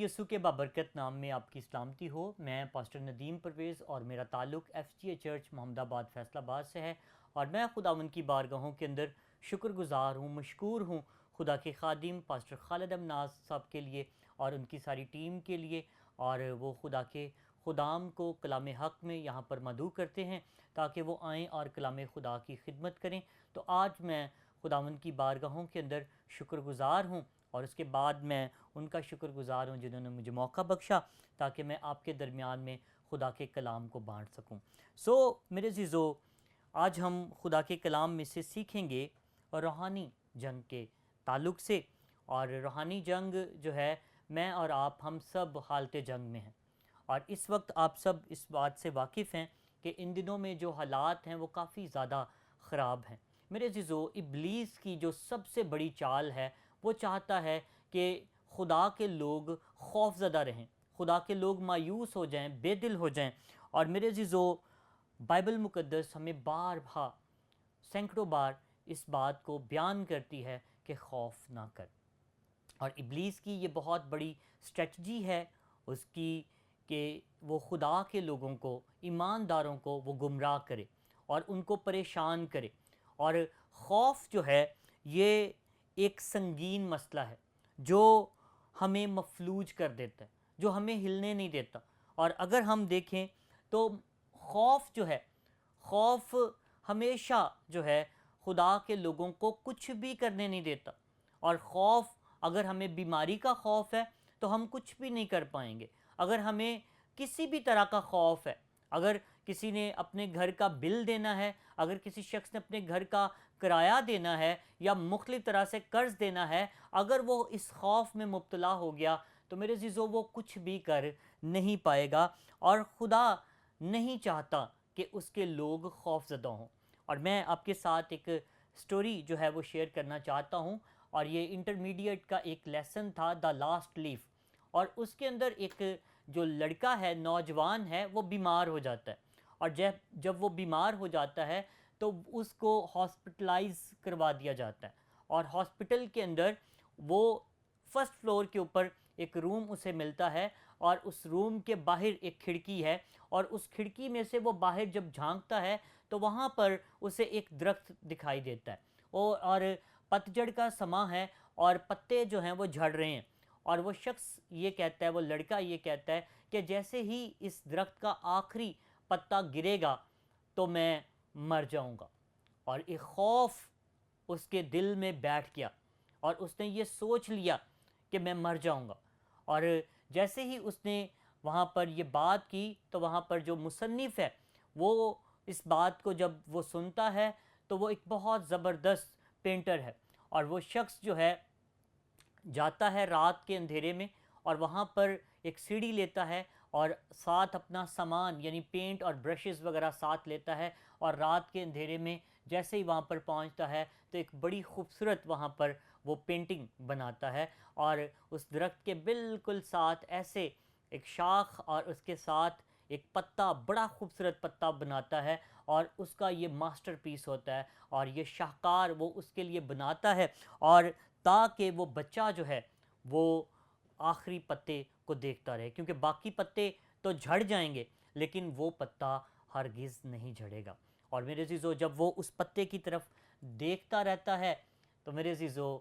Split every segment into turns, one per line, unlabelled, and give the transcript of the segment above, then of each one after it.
یسوع کے بابرکت نام میں آپ کی سلامتی ہو۔ میں پاسٹر ندیم پرویز اور میرا تعلق ایف جی اے چرچ محمد آباد فیصل آباد سے ہے، اور میں خداوند کی بارگاہوں کے اندر شکر گزار ہوں، مشکور ہوں خدا کے خادم پاسٹر خالد امناز صاحب کے لیے اور ان کی ساری ٹیم کے لیے، اور وہ خدا کے خدام کو کلام حق میں یہاں پر مدعو کرتے ہیں تاکہ وہ آئیں اور کلام خدا کی خدمت کریں۔ تو آج میں خداوند کی بارگاہوں کے اندر شکر گزار ہوں، اور اس کے بعد میں ان کا شکر گزار ہوں جنہوں نے مجھے موقع بخشا تاکہ میں آپ کے درمیان میں خدا کے کلام کو بانٹ سکوں۔ میرے عزیزو، آج ہم خدا کے کلام میں سے سیکھیں گے روحانی جنگ کے تعلق سے، اور روحانی جنگ جو ہے، میں اور آپ ہم سب حالت جنگ میں ہیں، اور اس وقت آپ سب اس بات سے واقف ہیں کہ ان دنوں میں جو حالات ہیں وہ کافی زیادہ خراب ہیں۔ میرے عزیزو، ابلیس کی جو سب سے بڑی چال ہے، وہ چاہتا ہے کہ خدا کے لوگ خوف زدہ رہیں، خدا کے لوگ مایوس ہو جائیں، بے دل ہو جائیں۔ اور میرے عزیزو، بائبل مقدس ہمیں سینکڑوں بار اس بات کو بیان کرتی ہے کہ خوف نہ کر۔ اور ابلیس کی یہ بہت بڑی اسٹریٹجی ہے اس کی کہ وہ خدا کے لوگوں کو، ایمانداروں کو وہ گمراہ کرے اور ان کو پریشان کرے۔ اور خوف جو ہے، یہ ایک سنگین مسئلہ ہے جو ہمیں مفلوج کر دیتا ہے، جو ہمیں ہلنے نہیں دیتا۔ اور اگر ہم دیکھیں تو خوف جو ہے، خوف ہمیشہ جو ہے خدا کے لوگوں کو کچھ بھی کرنے نہیں دیتا۔ اور خوف، اگر ہمیں بیماری کا خوف ہے تو ہم کچھ بھی نہیں کر پائیں گے۔ اگر ہمیں کسی بھی طرح کا خوف ہے، اگر کسی نے اپنے گھر کا بل دینا ہے، اگر کسی شخص نے اپنے گھر کا کرایہ دینا ہے یا مختلف طرح سے قرض دینا ہے، اگر وہ اس خوف میں مبتلا ہو گیا تو میرے عزیزو وہ کچھ بھی کر نہیں پائے گا، اور خدا نہیں چاہتا کہ اس کے لوگ خوف زدہ ہوں۔ اور میں آپ کے ساتھ ایک سٹوری جو ہے وہ شیئر کرنا چاہتا ہوں، اور یہ انٹرمیڈیٹ کا ایک لیسن تھا، دا لاسٹ لیف۔ اور اس کے اندر ایک جو لڑکا ہے، نوجوان ہے، وہ بیمار ہو جاتا ہے، اور جب وہ بیمار ہو جاتا ہے تو اس کو ہاسپٹلائز کروا دیا جاتا ہے، اور ہاسپٹل کے اندر وہ فرسٹ فلور کے اوپر ایک روم اسے ملتا ہے، اور اس روم کے باہر ایک کھڑکی ہے، اور اس کھڑکی میں سے وہ باہر جب جھانکتا ہے تو وہاں پر اسے ایک درخت دکھائی دیتا ہے، اور پتجھڑ کا سماں ہے، اور پتے جو ہیں وہ جھڑ رہے ہیں۔ اور وہ شخص یہ کہتا ہے، وہ لڑکا یہ کہتا ہے کہ جیسے ہی اس درخت کا آخری پتا گرے گا تو میں مر جاؤں گا۔ اور ایک خوف اس کے دل میں بیٹھ گیا، اور اس نے یہ سوچ لیا کہ میں مر جاؤں گا۔ اور جیسے ہی اس نے وہاں پر یہ بات کی تو وہاں پر جو مصنف ہے وہ اس بات کو جب وہ سنتا ہے تو وہ ایک بہت زبردست پینٹر ہے، اور وہ شخص جو ہے جاتا ہے رات کے اندھیرے میں، اور وہاں پر ایک سیڑھی لیتا ہے اور ساتھ اپنا سامان یعنی پینٹ اور برشز وغیرہ ساتھ لیتا ہے، اور رات کے اندھیرے میں جیسے ہی وہاں پر پہنچتا ہے تو ایک بڑی خوبصورت وہاں پر وہ پینٹنگ بناتا ہے، اور اس درخت کے بالکل ساتھ ایسے ایک شاخ اور اس کے ساتھ ایک پتا، بڑا خوبصورت پتا بناتا ہے، اور اس کا یہ ماسٹر پیس ہوتا ہے، اور یہ شاہکار وہ اس کے لیے بناتا ہے، اور تاکہ وہ بچہ جو ہے وہ آخری پتے کو دیکھتا رہے، کیونکہ باقی پتے تو جھڑ جائیں گے لیکن وہ پتا ہرگز نہیں جھڑے گا۔ اور میرے عزیزو، جب وہ اس پتے کی طرف دیکھتا رہتا ہے تو میرے عزیزو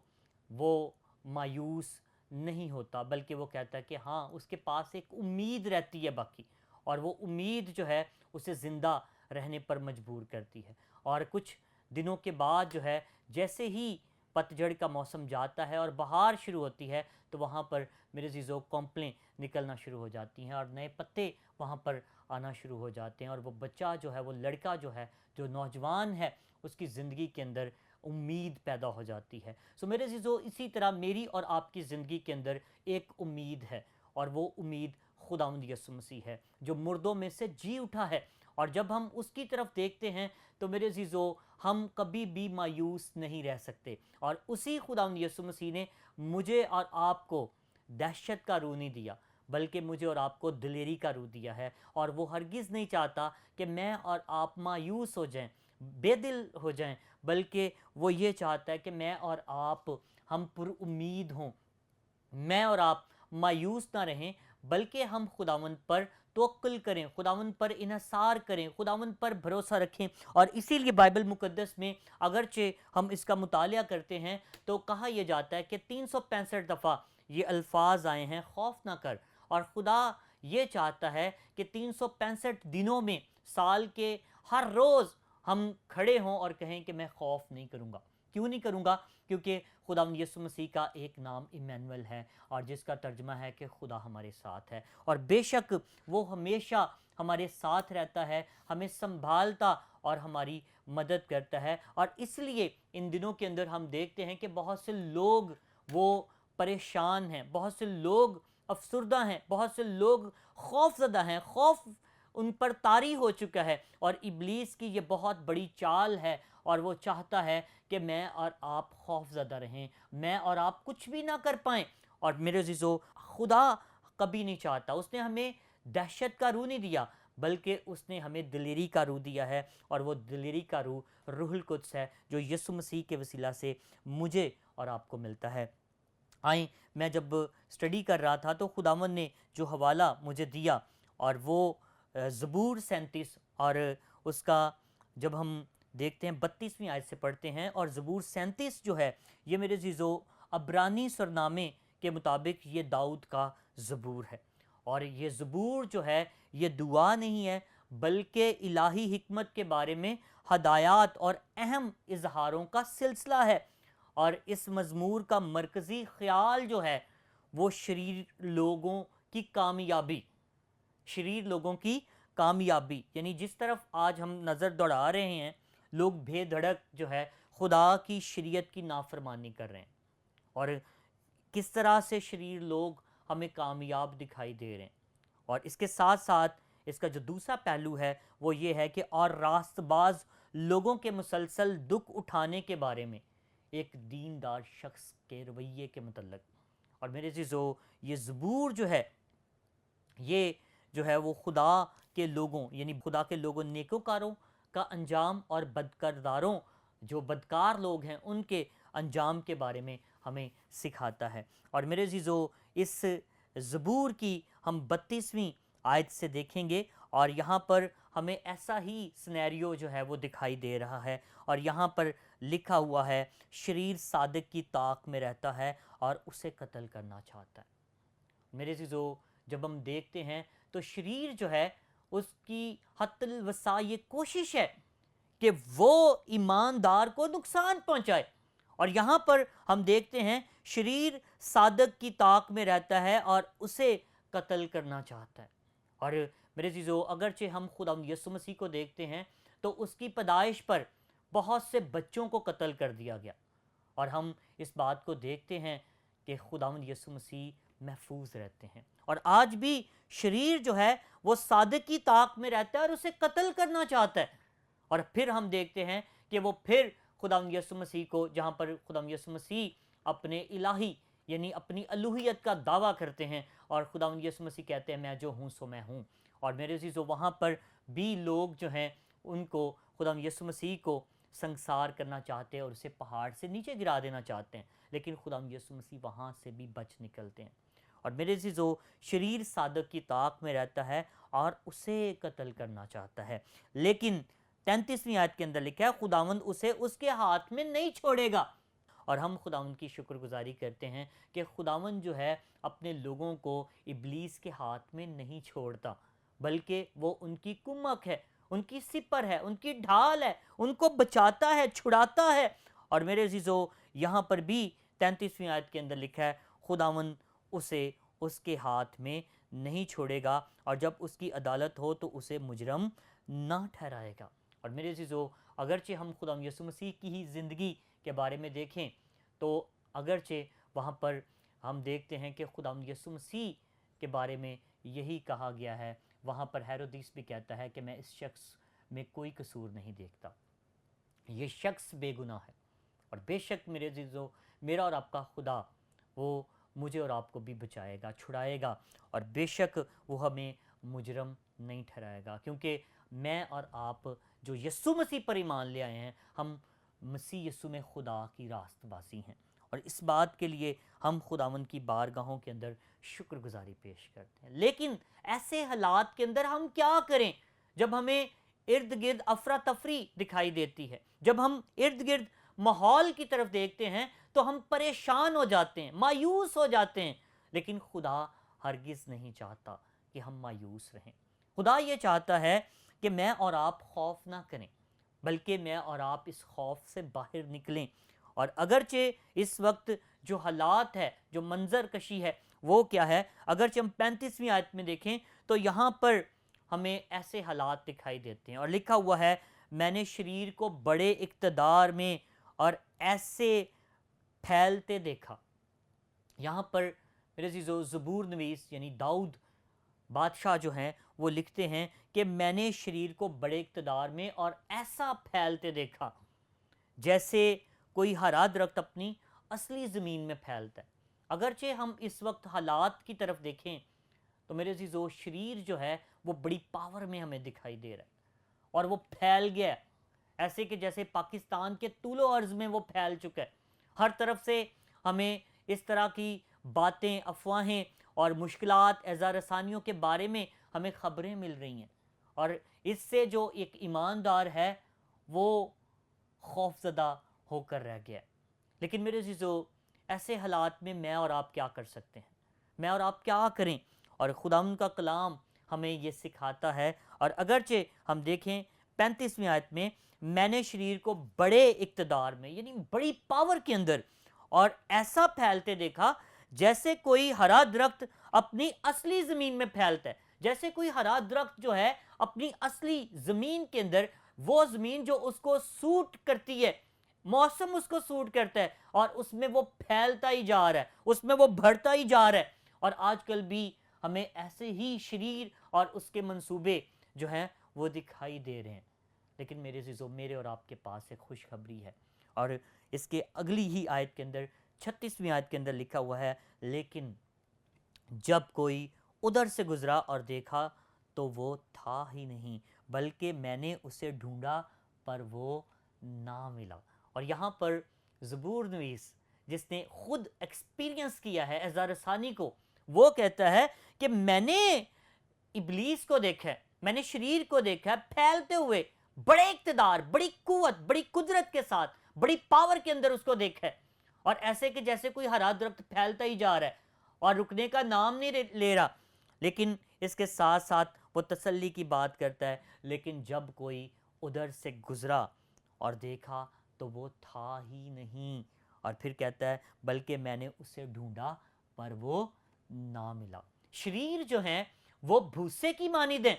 وہ مایوس نہیں ہوتا، بلکہ وہ کہتا ہے کہ ہاں، اس کے پاس ایک امید رہتی ہے باقی، اور وہ امید جو ہے اسے زندہ رہنے پر مجبور کرتی ہے۔ اور کچھ دنوں کے بعد جو ہے، جیسے ہی پتجھڑ کا موسم جاتا ہے اور بہار شروع ہوتی ہے تو وہاں پر میرے عزیزو کونپلیں نکلنا شروع ہو جاتی ہیں، اور نئے پتے وہاں پر آنا شروع ہو جاتے ہیں، اور وہ بچہ جو ہے، وہ لڑکا جو ہے، جو نوجوان ہے، اس کی زندگی کے اندر امید پیدا ہو جاتی ہے۔ میرے عزیزو، اسی طرح میری اور آپ کی زندگی کے اندر ایک امید ہے، اور وہ امید خداوند یسوع مسیح ہے جو مردوں میں سے جی اٹھا ہے۔ اور جب ہم اس کی طرف دیکھتے ہیں تو میرے عزیزو، ہم کبھی بھی مایوس نہیں رہ سکتے، اور اسی خداوند یسوع مسیح نے مجھے اور آپ کو دہشت کا روح نہیں دیا، بلکہ مجھے اور آپ کو دلیری کا روح دیا ہے، اور وہ ہرگز نہیں چاہتا کہ میں اور آپ مایوس ہو جائیں، بے دل ہو جائیں، بلکہ وہ یہ چاہتا ہے کہ میں اور آپ ہم پر امید ہوں، میں اور آپ مایوس نہ رہیں، بلکہ ہم خداوند پر توکل کریں، خداوند پر انحصار کریں، خداوند پر بھروسہ رکھیں۔ اور اسی لیے بائبل مقدس میں اگرچہ ہم اس کا مطالعہ کرتے ہیں تو کہا یہ جاتا ہے کہ 365 دفعہ یہ الفاظ آئے ہیں خوف نہ کر، اور خدا یہ چاہتا ہے کہ 365 دنوں میں سال کے ہر روز ہم کھڑے ہوں اور کہیں کہ میں خوف نہیں کروں گا۔ کیوں نہیں کروں گا؟ کیونکہ خداوند یسوع مسیح کا ایک نام ایمینول ہے، اور جس کا ترجمہ ہے کہ خدا ہمارے ساتھ ہے، اور بے شک وہ ہمیشہ ہمارے ساتھ رہتا ہے، ہمیں سنبھالتا اور ہماری مدد کرتا ہے۔ اور اس لیے ان دنوں کے اندر ہم دیکھتے ہیں کہ بہت سے لوگ وہ پریشان ہیں، بہت سے لوگ افسردہ ہیں، بہت سے لوگ خوف زدہ ہیں، خوف ان پر طاری ہو چکا ہے، اور ابلیس کی یہ بہت بڑی چال ہے، اور وہ چاہتا ہے کہ میں اور آپ خوف زدہ رہیں، میں اور آپ کچھ بھی نہ کر پائیں۔ اور میرے عزیزو، خدا کبھی نہیں چاہتا، اس نے ہمیں دہشت کا روح نہیں دیا، بلکہ اس نے ہمیں دلیری کا روح دیا ہے، اور وہ دلیری کا روح روح القدس ہے، جو یسوع مسیح کے وسیلہ سے مجھے اور آپ کو ملتا ہے۔ آئیں، میں جب اسٹڈی کر رہا تھا تو خداوند نے جو حوالہ مجھے دیا، اور وہ زبور 37، اور اس کا جب ہم دیکھتے ہیں 32ویں آیت سے پڑھتے ہیں، اور زبور 37 جو ہے یہ میرے عزیزو عبرانی سرنامے کے مطابق یہ داؤد کا زبور ہے، اور یہ زبور جو ہے یہ دعا نہیں ہے، بلکہ الہی حکمت کے بارے میں ہدایات اور اہم اظہاروں کا سلسلہ ہے۔ اور اس مزمور کا مرکزی خیال جو ہے وہ شریر لوگوں کی کامیابی، شریر لوگوں کی کامیابی، یعنی جس طرف آج ہم نظر دوڑا رہے ہیں، لوگ بے دھڑک جو ہے خدا کی شریعت کی نافرمانی کر رہے ہیں، اور کس طرح سے شریر لوگ ہمیں کامیاب دکھائی دے رہے ہیں۔ اور اس کے ساتھ ساتھ اس کا جو دوسرا پہلو ہے وہ یہ ہے کہ اور راست باز لوگوں کے مسلسل دکھ اٹھانے کے بارے میں ایک دیندار شخص کے رویے کے متعلق۔ اور میرے عزیزو، یہ زبور جو ہے یہ جو ہے وہ خدا کے لوگوں، یعنی خدا کے لوگوں نیکوکاروں کا انجام، اور بدکرداروں جو بدکار لوگ ہیں ان کے انجام کے بارے میں ہمیں سکھاتا ہے۔ اور میرے عزیزو، اس زبور کی ہم 32ویں آیت سے دیکھیں گے، اور یہاں پر ہمیں ایسا ہی سنیریو جو ہے وہ دکھائی دے رہا ہے، اور یہاں پر لکھا ہوا ہے شریر صادق کی طاق میں رہتا ہے اور اسے قتل کرنا چاہتا ہے۔ میرے عزیزو، جب ہم دیکھتے ہیں تو شریر جو ہے اس کی حتی الوسع یہ کوشش ہے کہ وہ ایماندار کو نقصان پہنچائے، اور یہاں پر ہم دیکھتے ہیں شریر صادق کی طاق میں رہتا ہے اور اسے قتل کرنا چاہتا ہے۔ اور میرے عزیزو، اگرچہ ہم خدا یسوع مسیح کو دیکھتے ہیں تو اس کی پیدائش پر بہت سے بچوں کو قتل کر دیا گیا، اور ہم اس بات کو دیکھتے ہیں کہ خداوند یسوع مسیح محفوظ رہتے ہیں، اور آج بھی شریر جو ہے وہ صادق کی طاق میں رہتا ہے اور اسے قتل کرنا چاہتا ہے۔ اور پھر ہم دیکھتے ہیں کہ وہ پھر خداوند یسوع مسیح کو، جہاں پر خداوند یسوع مسیح اپنے الہی یعنی اپنی الوہیت کا دعویٰ کرتے ہیں، اور خداوند یسوع مسیح کہتے ہیں میں جو ہوں سو میں ہوں، اور میرے عزیزو وہاں پر بھی لوگ جو ہیں ان کو خداوند یسوع مسیح کو سنسار کرنا چاہتے ہیں اور اسے پہاڑ سے نیچے گرا دینا چاہتے ہیں، لیکن خداوند یسوع مسیح وہاں سے بھی بچ نکلتے ہیں۔ اور میرے عزیزو، شریر صادق کی طاق میں رہتا ہے اور اسے قتل کرنا چاہتا ہے، لیکن 33ویں آیت کے اندر لکھا ہے خداوند اسے اس کے ہاتھ میں نہیں چھوڑے گا۔ اور ہم خداوند کی شکر گزاری کرتے ہیں کہ خداوند جو ہے اپنے لوگوں کو ابلیس کے ہاتھ میں نہیں چھوڑتا، بلکہ وہ ان کی کمک ہے، ان کی سپر ہے، ان کی ڈھال ہے، ان کو بچاتا ہے، چھڑاتا ہے۔ اور میرے عزیزو، یہاں پر بھی 33ویں آیت کے اندر لکھا ہے خداوند اسے اس کے ہاتھ میں نہیں چھوڑے گا، اور جب اس کی عدالت ہو تو اسے مجرم نہ ٹھہرائے گا۔ اور میرے عزیزو، اگرچہ ہم خداوند یسوع مسیح کی ہی زندگی کے بارے میں دیکھیں تو اگرچہ وہاں پر ہم دیکھتے ہیں کہ خداوند یسوع مسیح کے بارے میں یہی کہا گیا ہے، وہاں پر ہیرودیس بھی کہتا ہے کہ میں اس شخص میں کوئی قصور نہیں دیکھتا، یہ شخص بے گناہ ہے۔ اور بے شک میرے عزیزو، میرا اور آپ کا خدا وہ مجھے اور آپ کو بھی بچائے گا، چھڑائے گا، اور بے شک وہ ہمیں مجرم نہیں ٹھہرائے گا، کیونکہ میں اور آپ جو یسوع مسیح پر ایمان لے آئے ہیں، ہم مسیح یسوع میں خدا کی راست بازی ہیں، اور اس بات کے لیے ہم خداوند کی بارگاہوں کے اندر شکر گزاری پیش کرتے ہیں۔ لیکن ایسے حالات کے اندر ہم کیا کریں جب ہمیں ارد گرد افراتفری دکھائی دیتی ہے، جب ہم ارد گرد ماحول کی طرف دیکھتے ہیں تو ہم پریشان ہو جاتے ہیں، مایوس ہو جاتے ہیں؟ لیکن خدا ہرگز نہیں چاہتا کہ ہم مایوس رہیں۔ خدا یہ چاہتا ہے کہ میں اور آپ خوف نہ کریں، بلکہ میں اور آپ اس خوف سے باہر نکلیں۔ اور اگرچہ اس وقت جو حالات ہے، جو منظر کشی ہے، وہ کیا ہے؟ اگرچہ ہم 35ویں آیت میں دیکھیں تو یہاں پر ہمیں ایسے حالات دکھائی دیتے ہیں، اور لکھا ہوا ہے میں نے شریر کو بڑے اقتدار میں اور ایسے پھیلتے دیکھا۔ یہاں پر میرے عزیزو زبور نویس یعنی داؤد بادشاہ جو ہیں وہ لکھتے ہیں کہ میں نے شریر کو بڑے اقتدار میں اور ایسا پھیلتے دیکھا جیسے کوئی ہرا درخت اپنی اصلی زمین میں پھیلتا ہے۔ اگرچہ ہم اس وقت حالات کی طرف دیکھیں تو میرے عزیزو شریر جو ہے وہ بڑی پاور میں ہمیں دکھائی دے رہا ہے، اور وہ پھیل گیا ہے، ایسے کہ جیسے پاکستان کے طول و عرض میں وہ پھیل چکا ہے۔ ہر طرف سے ہمیں اس طرح کی باتیں، افواہیں اور مشکلات، اعزار رسانیوں کے بارے میں ہمیں خبریں مل رہی ہیں، اور اس سے جو ایک ایماندار ہے وہ خوف زدہ ہو کر رہ گیا ہے۔ لیکن میرے عزیزو ایسے حالات میں میں اور آپ کیا کر سکتے ہیں؟ میں اور آپ کیا کریں؟ اور خداوند کا کلام ہمیں یہ سکھاتا ہے، اور اگرچہ ہم دیکھیں 35ویں آیت میں نے شریر کو بڑے اقتدار میں یعنی بڑی پاور کے اندر اور ایسا پھیلتے دیکھا جیسے کوئی ہرا درخت اپنی اصلی زمین میں پھیلتا ہے۔ جیسے کوئی ہرا درخت جو ہے اپنی اصلی زمین کے اندر، وہ زمین جو اس کو سوٹ کرتی ہے، موسم اس کو سوٹ کرتا ہے، اور اس میں وہ پھیلتا ہی جا رہا ہے، اس میں وہ بڑھتا ہی جا رہا ہے۔ اور آج کل بھی ہمیں ایسے ہی شریر اور اس کے منصوبے جو ہیں وہ دکھائی دے رہے ہیں۔ لیکن میرے عزیزو میرے اور آپ کے پاس ایک خوشخبری ہے، اور اس کے اگلی ہی آیت کے اندر 36ویں آیت کے اندر لکھا ہوا ہے لیکن جب کوئی ادھر سے گزرا اور دیکھا تو وہ تھا ہی نہیں، بلکہ میں نے اسے ڈھونڈا پر وہ نہ ملا۔ اور یہاں پر زبور نویس جس نے خود ایکسپیرینس کیا ہے اعزار ثانی کو، وہ کہتا ہے کہ میں نے ابلیس کو دیکھا ہے، میں نے شریر کو دیکھا ہے پھیلتے ہوئے، بڑے اقتدار، بڑی قوت، بڑی قدرت کے ساتھ، بڑی پاور کے اندر اس کو دیکھا ہے، اور ایسے کہ جیسے کوئی ہرا درخت پھیلتا ہی جا رہا ہے اور رکنے کا نام نہیں لے رہا۔ لیکن اس کے ساتھ ساتھ وہ تسلی کی بات کرتا ہے لیکن جب کوئی ادھر سے گزرا اور دیکھا تو وہ تھا ہی نہیں، اور پھر کہتا ہے بلکہ میں نے اسے ڈھونڈا پر وہ نہ ملا۔ شریر جو ہیں وہ بھوسے کی مانند ہیں،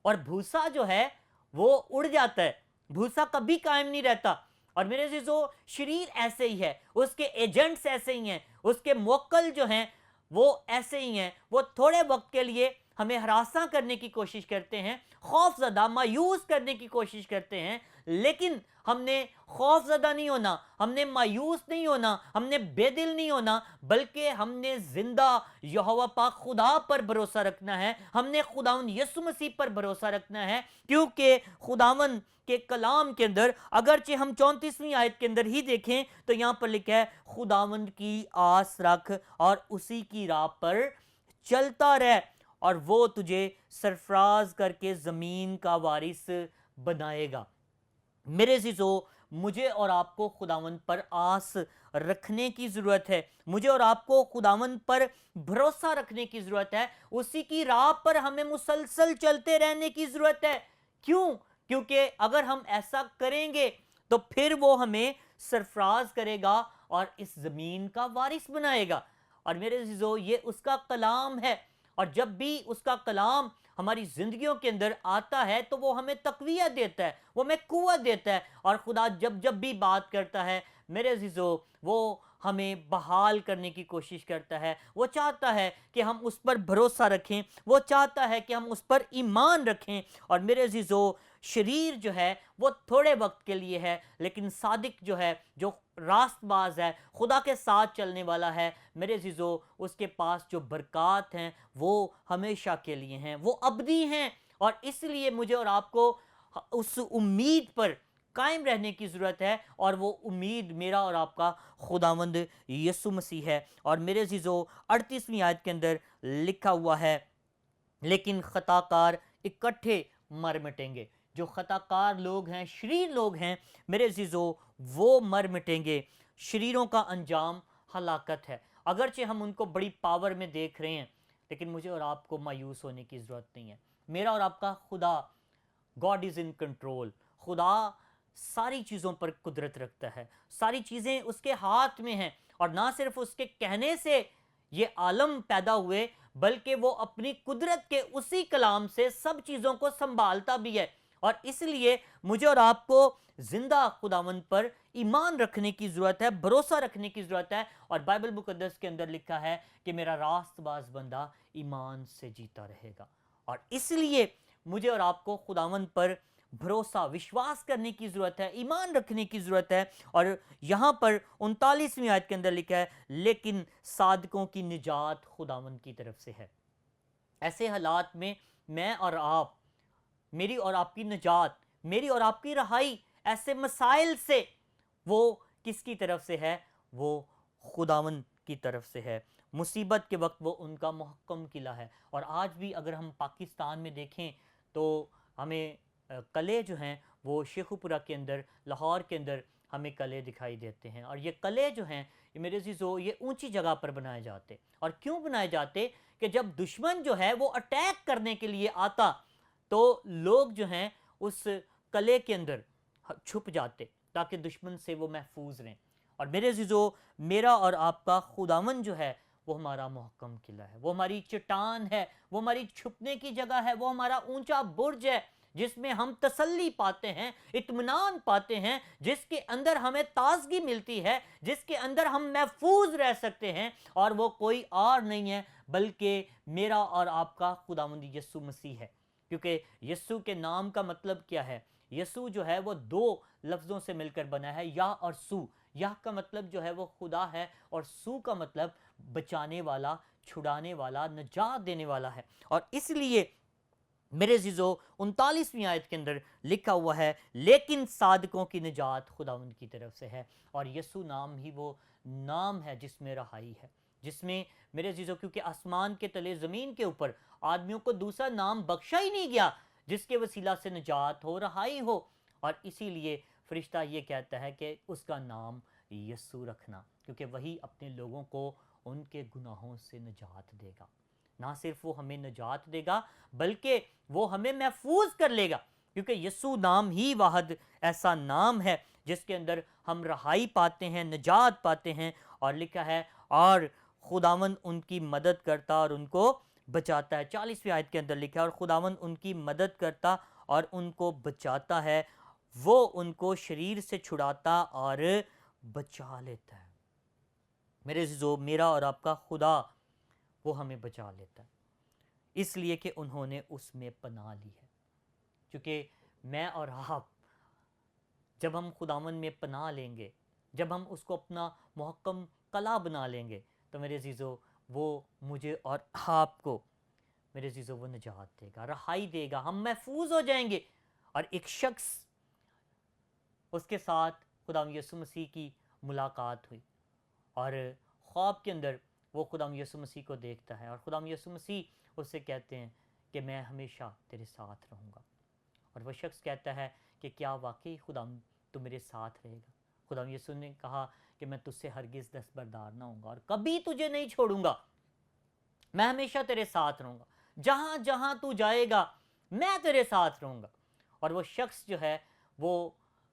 اور بھوسا جو ہے وہ اڑ جاتا ہے، بھوسا کبھی قائم نہیں رہتا۔ اور میرے عزیزو شریر ایسے ہی ہے، اس کے ایجنٹس ایسے ہی ہیں، اس کے موکل جو ہیں وہ ایسے ہی ہیں، وہ تھوڑے وقت کے لیے ہمیں ہراساں کرنے کی کوشش کرتے ہیں، خوف زدہ، مایوس کرنے کی کوشش کرتے ہیں، لیکن ہم نے خوف زدہ نہیں ہونا، ہم نے مایوس نہیں ہونا، ہم نے بے دل نہیں ہونا، بلکہ ہم نے زندہ یہوہ پاک خدا پر بھروسہ رکھنا ہے، ہم نے خداوند یسوع مسیح پر بھروسہ رکھنا ہے، کیونکہ خداوند کے کلام کے اندر اگرچہ ہم 34ویں آیت کے اندر ہی دیکھیں تو یہاں پر لکھا ہے خداوند کی آس رکھ اور اسی کی راہ پر چلتا رہ، اور وہ تجھے سرفراز کر کے زمین کا وارث بنائے گا۔ میرے عزیزو مجھے اور آپ کو خداوند پر آس رکھنے کی ضرورت ہے، مجھے اور آپ کو خداوند پر بھروسہ رکھنے کی ضرورت ہے، اسی کی راہ پر ہمیں مسلسل چلتے رہنے کی ضرورت ہے۔ کیوں؟ کیونکہ اگر ہم ایسا کریں گے تو پھر وہ ہمیں سرفراز کرے گا اور اس زمین کا وارث بنائے گا۔ اور میرے عزیزو یہ اس کا کلام ہے، اور جب بھی اس کا کلام ہماری زندگیوں کے اندر آتا ہے تو وہ ہمیں تقویت دیتا ہے، وہ ہمیں قوت دیتا ہے، اور خدا جب بھی بات کرتا ہے میرے عزیزو وہ ہمیں بحال کرنے کی کوشش کرتا ہے، وہ چاہتا ہے کہ ہم اس پر بھروسہ رکھیں، وہ چاہتا ہے کہ ہم اس پر ایمان رکھیں۔ اور میرے عزیزو شریر جو ہے وہ تھوڑے وقت کے لیے ہے، لیکن صادق جو ہے، جو راست باز ہے، خدا کے ساتھ چلنے والا ہے، میرے عزیزو اس کے پاس جو برکات ہیں وہ ہمیشہ کے لیے ہیں، وہ ابدی ہیں۔ اور اس لیے مجھے اور آپ کو اس امید پر قائم رہنے کی ضرورت ہے، اور وہ امید میرا اور آپ کا خداوند یسوع مسیح ہے۔ اور میرے عزیزو 38ویں آیت کے اندر لکھا ہوا ہے، لیکن خطا کار اکٹھے مر مٹیں گے۔ جو خطا کار لوگ ہیں، شریر لوگ ہیں میرے عزیزو، وہ مر مٹیں گے۔ شریروں کا انجام ہلاکت ہے۔ اگرچہ ہم ان کو بڑی پاور میں دیکھ رہے ہیں، لیکن مجھے اور آپ کو مایوس ہونے کی ضرورت نہیں ہے۔ میرا اور آپ کا خدا، گاڈ از ان کنٹرول۔ خدا ساری چیزوں پر قدرت رکھتا ہے، ساری چیزیں اس کے ہاتھ میں ہیں، اور نہ صرف اس کے کہنے سے یہ عالم پیدا ہوئے، بلکہ وہ اپنی قدرت کے اسی کلام سے سب چیزوں کو سنبھالتا بھی ہے۔ اور اس لیے مجھے اور آپ کو زندہ خداوند پر ایمان رکھنے کی ضرورت ہے، بھروسہ رکھنے کی ضرورت ہے۔ اور بائبل مقدس کے اندر لکھا ہے کہ میرا راست باز بندہ ایمان سے جیتا رہے گا۔ اور اس لیے مجھے اور آپ کو خداوند پر بھروسہ، وشواس کرنے کی ضرورت ہے، ایمان رکھنے کی ضرورت ہے۔ اور یہاں پر 39ویں آیت کے اندر لکھا ہے، لیکن صادقوں کی نجات خداوند کی طرف سے ہے۔ ایسے حالات میں میں اور آپ، میری اور آپ کی نجات، میری اور آپ کی رہائی ایسے مسائل سے، وہ کس کی طرف سے ہے؟ وہ خداوند کی طرف سے ہے۔ مصیبت کے وقت وہ ان کا محکم قلعہ ہے۔ اور آج بھی اگر ہم پاکستان میں دیکھیں تو ہمیں قلعے جو ہیں وہ شیخو پورہ کے اندر، لاہور کے اندر ہمیں قلعے دکھائی دیتے ہیں۔ اور یہ قلعے جو ہیں یہ میرے عزیزو یہ اونچی جگہ پر بنائے جاتے۔ اور کیوں بنائے جاتے؟ کہ جب دشمن جو ہے وہ اٹیک کرنے کے لیے آتا تو لوگ جو ہیں اس قلعے کے اندر چھپ جاتے تاکہ دشمن سے وہ محفوظ رہیں۔ اور میرے عزیزو، میرا اور آپ کا خداوند جو ہے وہ ہمارا محکم قلعہ ہے، وہ ہماری چٹان ہے، وہ ہماری چھپنے کی جگہ ہے، وہ ہمارا اونچا برج ہے جس میں ہم تسلی پاتے ہیں، اطمینان پاتے ہیں، جس کے اندر ہمیں تازگی ملتی ہے، جس کے اندر ہم محفوظ رہ سکتے ہیں۔ اور وہ کوئی اور نہیں ہے بلکہ میرا اور آپ کا خداوند یسوع مسیح ہے۔ کیونکہ یسوع کے نام کا مطلب کیا ہے؟ یسوع جو ہے وہ دو لفظوں سے مل کر بنا ہے، یا اور سو۔ یا کا مطلب جو ہے وہ خدا ہے، اور سو کا مطلب بچانے والا، چھڑانے والا، نجات دینے والا ہے۔ اور اس لیے میرے عزیزو 39ویں آیت کے اندر لکھا ہوا ہے، لیکن صادقوں کی نجات خداوند کی طرف سے ہے۔ اور یسوع نام ہی وہ نام ہے جس میں رہائی ہے، جس میں میرے عزیزو، کیونکہ آسمان کے تلے زمین کے اوپر آدمیوں کو دوسرا نام بخشا ہی نہیں گیا جس کے وسیلہ سے نجات ہو، رہائی ہو۔ اور اسی لیے فرشتہ یہ کہتا ہے کہ اس کا نام یسوع رکھنا، کیونکہ وہی اپنے لوگوں کو ان کے گناہوں سے نجات دے گا۔ نہ صرف وہ ہمیں نجات دے گا بلکہ وہ ہمیں محفوظ کر لے گا، کیونکہ یسوع نام ہی واحد ایسا نام ہے جس کے اندر ہم رہائی پاتے ہیں، نجات پاتے ہیں۔ اور لکھا ہے، اور خداوند ان کی مدد کرتا اور ان کو بچاتا ہے۔ 40ویں آیت کے اندر لکھا ہے، اور خداوند ان کی مدد کرتا اور ان کو بچاتا ہے، وہ ان کو شریر سے چھڑاتا اور بچا لیتا ہے۔ میرے عزیزو، میرا اور آپ کا خدا وہ ہمیں بچا لیتا ہے، اس لیے کہ انہوں نے اس میں پناہ لی ہے۔ کیونکہ میں اور آپ جب ہم خداوند میں پناہ لیں گے، جب ہم اس کو اپنا محکم قلعہ بنا لیں گے، تو میرے عزیزو وہ مجھے اور آپ کو میرے عزیزو وہ نجات دے گا، رہائی دے گا، ہم محفوظ ہو جائیں گے۔ اور ایک شخص، اس کے ساتھ خداوند یسوع مسیح کی ملاقات ہوئی، اور خواب کے اندر وہ خداوند یسوع مسیح کو دیکھتا ہے، اور خداوند یسوع مسیح اس سے کہتے ہیں کہ میں ہمیشہ تیرے ساتھ رہوں گا۔ اور وہ شخص کہتا ہے کہ کیا واقعی خداوند تو میرے ساتھ رہے گا؟ خداوند یسوع نے کہا کہ میں تجھ سے ہرگز دستبردار نہ ہوں گا، اور کبھی تجھے نہیں چھوڑوں گا، میں ہمیشہ تیرے ساتھ رہوں گا، جہاں جہاں تو جائے گا میں تیرے ساتھ رہوں گا۔ اور وہ شخص جو ہے وہ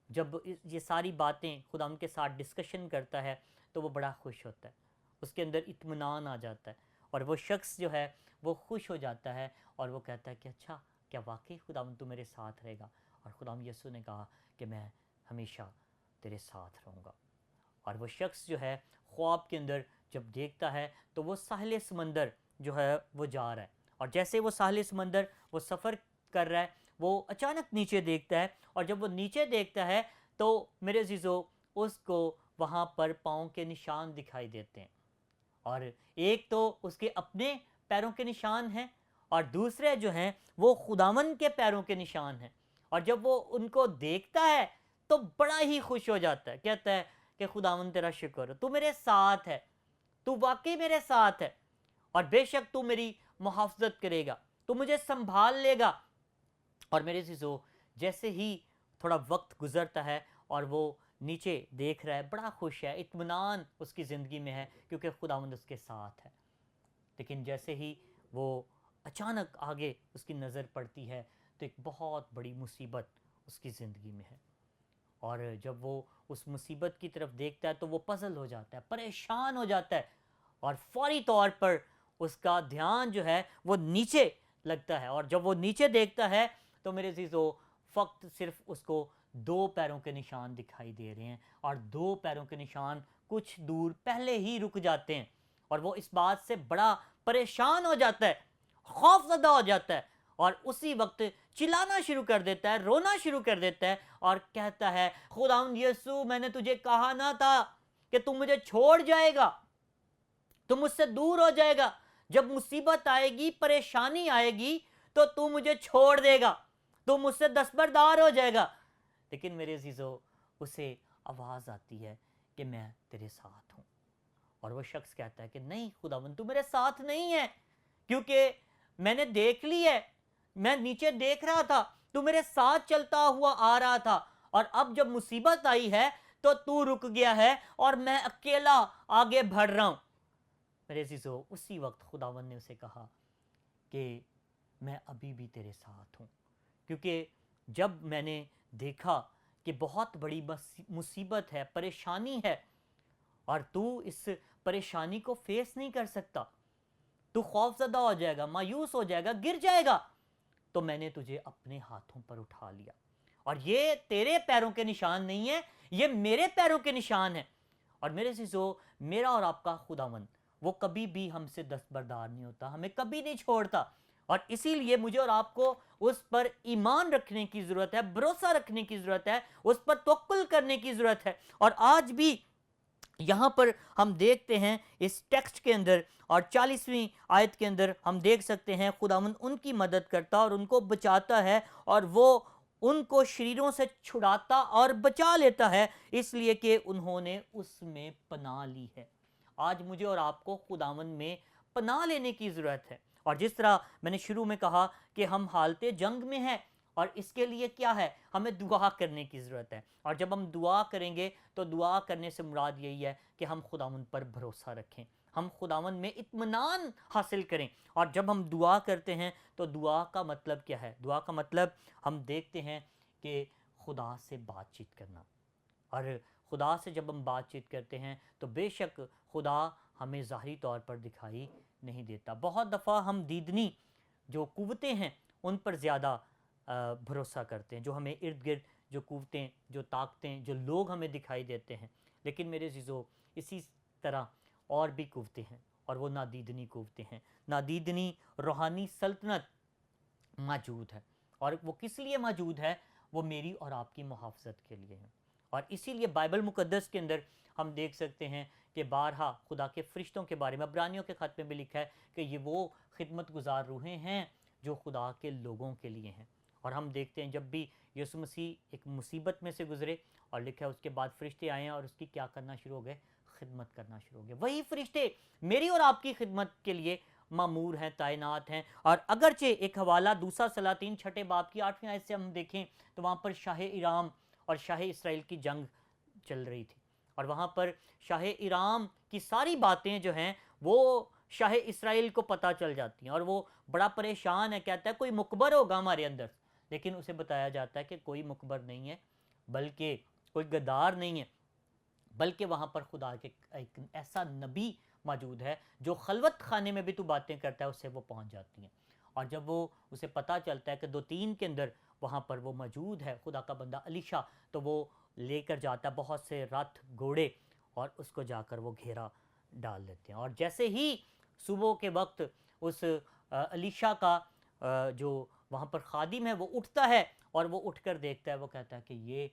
جب یہ ساری باتیں خداوند کے ساتھ ڈسکشن کرتا ہے تو وہ بڑا خوش ہوتا ہے، اس کے اندر اطمینان آ جاتا ہے، اور وہ شخص جو ہے وہ خوش ہو جاتا ہے، اور وہ کہتا ہے کہ اچھا، کیا واقعی خداوند تو میرے ساتھ رہے گا؟ اور خداوند یسوع نے کہا کہ میں ہمیشہ تیرے ساتھ رہوں گا۔ اور وہ شخص جو ہے خواب کے اندر جب دیکھتا ہے تو وہ ساحل سمندر جو ہے وہ جا رہا ہے، اور جیسے وہ ساحل سمندر وہ سفر کر رہا ہے، وہ اچانک نیچے دیکھتا ہے، اور جب وہ نیچے دیکھتا ہے تو میرے عزیزو اس کو وہاں پر پاؤں کے نشان دکھائی دیتے ہیں، اور ایک تو اس کے اپنے پیروں کے نشان ہیں، اور دوسرے جو ہیں وہ خداوند کے پیروں کے نشان ہیں۔ اور جب وہ ان کو دیکھتا ہے تو بڑا ہی خوش ہو جاتا ہے، کہتا ہے کہ خداوند تیرا شکر، تو میرے ساتھ ہے، تو واقعی میرے ساتھ ہے، اور بے شک تو میری محافظت کرے گا، تو مجھے سنبھال لے گا۔ اور میرے عزیزو، جیسے ہی تھوڑا وقت گزرتا ہے اور وہ نیچے دیکھ رہا ہے، بڑا خوش ہے، اطمینان اس کی زندگی میں ہے، کیونکہ خداوند اس کے ساتھ ہے۔ لیکن جیسے ہی وہ اچانک آگے اس کی نظر پڑتی ہے تو ایک بہت بڑی مصیبت اس کی زندگی میں ہے، اور جب وہ اس مصیبت کی طرف دیکھتا ہے تو وہ پزل ہو جاتا ہے، پریشان ہو جاتا ہے، اور فوری طور پر اس کا دھیان جو ہے وہ نیچے لگتا ہے، اور جب وہ نیچے دیکھتا ہے تو میرے عزیزو، فقط صرف اس کو 2 پیروں کے نشان دکھائی دے رہے ہیں، اور 2 پیروں کے نشان کچھ دور پہلے ہی رک جاتے ہیں، اور وہ اس بات سے بڑا پریشان ہو جاتا ہے، خوف زدہ ہو جاتا ہے، اور اسی وقت چلانا شروع کر دیتا ہے، رونا شروع کر دیتا ہے، اور کہتا ہے خداوند یسوع، میں نے تجھے کہا نہ تھا کہ تم مجھے چھوڑ جائے گا، تم مجھ سے دور ہو جائے گا، جب مصیبت آئے گی، پریشانی آئے گی تو تم مجھے چھوڑ دے گا، تم مجھ سے دستبردار ہو جائے گا۔ لیکن میرے عزیزو، اسے آواز آتی ہے کہ میں تیرے ساتھ ہوں، اور وہ شخص کہتا ہے کہ نہیں خداوند، تو میرے ساتھ نہیں ہے، کیونکہ میں نے دیکھ لی ہے، میں نیچے دیکھ رہا تھا، تو میرے ساتھ چلتا ہوا آ رہا تھا، اور اب جب مصیبت آئی ہے تو رک گیا ہے، اور میں اکیلا آگے بڑھ رہا ہوں۔ میرے عزیزو، اسی وقت خداوند نے اسے کہا کہ میں ابھی بھی تیرے ساتھ ہوں، کیونکہ جب میں نے دیکھا کہ بہت بڑی مصیبت ہے، پریشانی ہے، اور تو اس پریشانی کو فیس نہیں کر سکتا، تو خوف زدہ ہو جائے گا، مایوس ہو جائے گا، گر جائے گا، تو میں نے تجھے اپنے ہاتھوں پر اٹھا لیا، اور یہ تیرے پیروں کے نشان نہیں ہے، یہ میرے پیروں کے نشان ہیں۔ اور میرے عزیزو، میرا اور آپ کا خداوند، وہ کبھی بھی ہم سے دستبردار نہیں ہوتا، ہمیں کبھی نہیں چھوڑتا، اور اسی لیے مجھے اور آپ کو اس پر ایمان رکھنے کی ضرورت ہے، بھروسہ رکھنے کی ضرورت ہے، اس پر توکل کرنے کی ضرورت ہے۔ اور آج بھی یہاں پر ہم دیکھتے ہیں اس ٹیکسٹ کے اندر، اور 40ویں آیت کے اندر ہم دیکھ سکتے ہیں خداوند ان کی مدد کرتا اور ان کو بچاتا ہے، اور وہ ان کو شریروں سے چھڑاتا اور بچا لیتا ہے، اس لیے کہ انہوں نے اس میں پناہ لی ہے۔ آج مجھے اور آپ کو خداوند میں پناہ لینے کی ضرورت ہے، اور جس طرح میں نے شروع میں کہا کہ ہم حالت جنگ میں ہیں، اور اس کے لیے کیا ہے، ہمیں دعا کرنے کی ضرورت ہے، اور جب ہم دعا کریں گے تو دعا کرنے سے مراد یہی ہے کہ ہم خداوند پر بھروسہ رکھیں، ہم خداوند میں اطمینان حاصل کریں۔ اور جب ہم دعا کرتے ہیں تو دعا کا مطلب کیا ہے؟ دعا کا مطلب ہم دیکھتے ہیں کہ خدا سے بات چیت کرنا، اور خدا سے جب ہم بات چیت کرتے ہیں تو بے شک خدا ہمیں ظاہری طور پر دکھائی نہیں دیتا، بہت دفعہ ہم دیدنی جو قوتیں ہیں ان پر زیادہ بھروسہ کرتے ہیں، جو ہمیں ارد گرد جو قوتیں، جو طاقتیں، جو لوگ ہمیں دکھائی دیتے ہیں، لیکن میرے عزیزو، اسی طرح اور بھی قوتیں ہیں، اور وہ نادیدنی قوتیں ہیں۔ نادیدنی روحانی سلطنت موجود ہے، اور وہ کس لیے موجود ہے؟ وہ میری اور آپ کی محافظت کے لیے ہے، اور اسی لیے بائبل مقدس کے اندر ہم دیکھ سکتے ہیں کہ بارہا خدا کے فرشتوں کے بارے میں عبرانیوں کے خط میں بھی لکھا ہے کہ یہ وہ خدمت گزار روحیں ہیں جو خدا کے لوگوں کے لیے ہیں۔ اور ہم دیکھتے ہیں جب بھی یسوع مسیح ایک مصیبت میں سے گزرے، اور لکھا ہے اس کے بعد فرشتے آئے ہیں اور اس کی کیا کرنا شروع ہو گئے؟ خدمت کرنا شروع ہو گئے۔ وہی فرشتے میری اور آپ کی خدمت کے لیے مامور ہیں، تعینات ہیں۔ اور اگرچہ ایک حوالہ دوسرا سلاطین 6 باب کی 8ویں آیت سے ہم دیکھیں تو وہاں پر شاہ ایرام اور شاہ اسرائیل کی جنگ چل رہی تھی، اور وہاں پر شاہ ایرام کی ساری باتیں جو ہیں وہ شاہ اسرائیل کو پتہ چل جاتی ہیں، اور وہ بڑا پریشان ہے، کہتا ہے کوئی مقبر ہوگا ہمارے اندر، لیکن اسے بتایا جاتا ہے کہ کوئی مقبر نہیں ہے، بلکہ کوئی غدار نہیں ہے، بلکہ وہاں پر خدا کے ایک ایسا نبی موجود ہے جو خلوت خانے میں بھی تو باتیں کرتا ہے، اس سے وہ پہنچ جاتی ہیں۔ اور جب وہ اسے پتہ چلتا ہے کہ 2-3 کے اندر وہاں پر وہ موجود ہے، خدا کا بندہ الیشا، تو وہ لے کر جاتا ہے بہت سے رتھ گھوڑے، اور اس کو جا کر وہ گھیرا ڈال دیتے ہیں۔ اور جیسے ہی صبح کے وقت اس الیشا کا جو وہاں پر خادم ہے وہ اٹھتا ہے، اور وہ اٹھ کر دیکھتا ہے، وہ کہتا ہے کہ یہ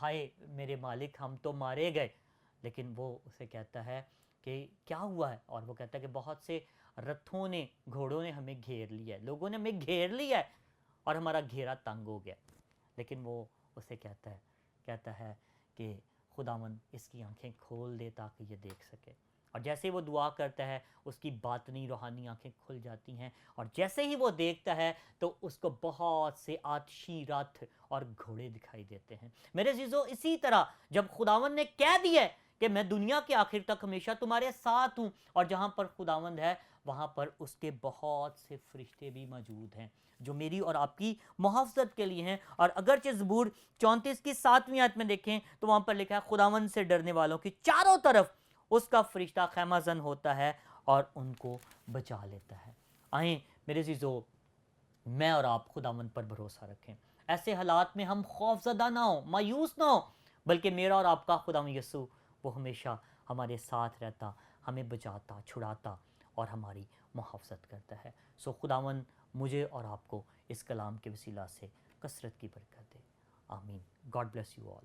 ہائے میرے مالک، ہم تو مارے گئے۔ لیکن وہ اسے کہتا ہے کہ کیا ہوا ہے؟ اور وہ کہتا ہے کہ بہت سے رتھوں نے، گھوڑوں نے ہمیں گھیر لیا ہے، لوگوں نے ہمیں گھیر لیا ہے، اور ہمارا گھیرا تنگ ہو گیا۔ لیکن وہ اسے کہتا ہے کہتا ہے کہ خداوند اس کی آنکھیں کھول دے تاکہ یہ دیکھ سکے. اور جیسے وہ دعا کرتا ہے اس کی باطنی روحانی آنکھیں کھل جاتی ہیں, اور جیسے ہی وہ دیکھتا ہے تو اس کو بہت سے آتشی رتھ اور گھوڑے دکھائی دیتے ہیں. میرے عزیزو, اسی طرح جب خداوند نے کہہ دیا ہے کہ میں دنیا کے آخر تک ہمیشہ تمہارے ساتھ ہوں, اور جہاں پر خداوند ہے وہاں پر اس کے بہت سے فرشتے بھی موجود ہیں جو میری اور آپ کی محافظت کے لیے ہیں. اور اگرچہ زبور 34 کی 7ویں آیت میں دیکھیں تو وہاں پر لکھا ہے خداوند سے ڈرنے والوں کی چاروں طرف اس کا فرشتہ خیمہ زن ہوتا ہے اور ان کو بچا لیتا ہے. آئیں میرے عزیزو, میں اور آپ خداوند پر بھروسہ رکھیں. ایسے حالات میں ہم خوف زدہ نہ ہوں, مایوس نہ ہوں, بلکہ میرا اور آپ کا خداوند یسوع وہ ہمیشہ ہمارے ساتھ رہتا, ہمیں بچاتا, چھڑاتا اور ہماری محافظت کرتا ہے. سو خداوند مجھے اور آپ کو اس کلام کے وسیلہ سے کثرت کی برکت دے. آمین. God bless you all.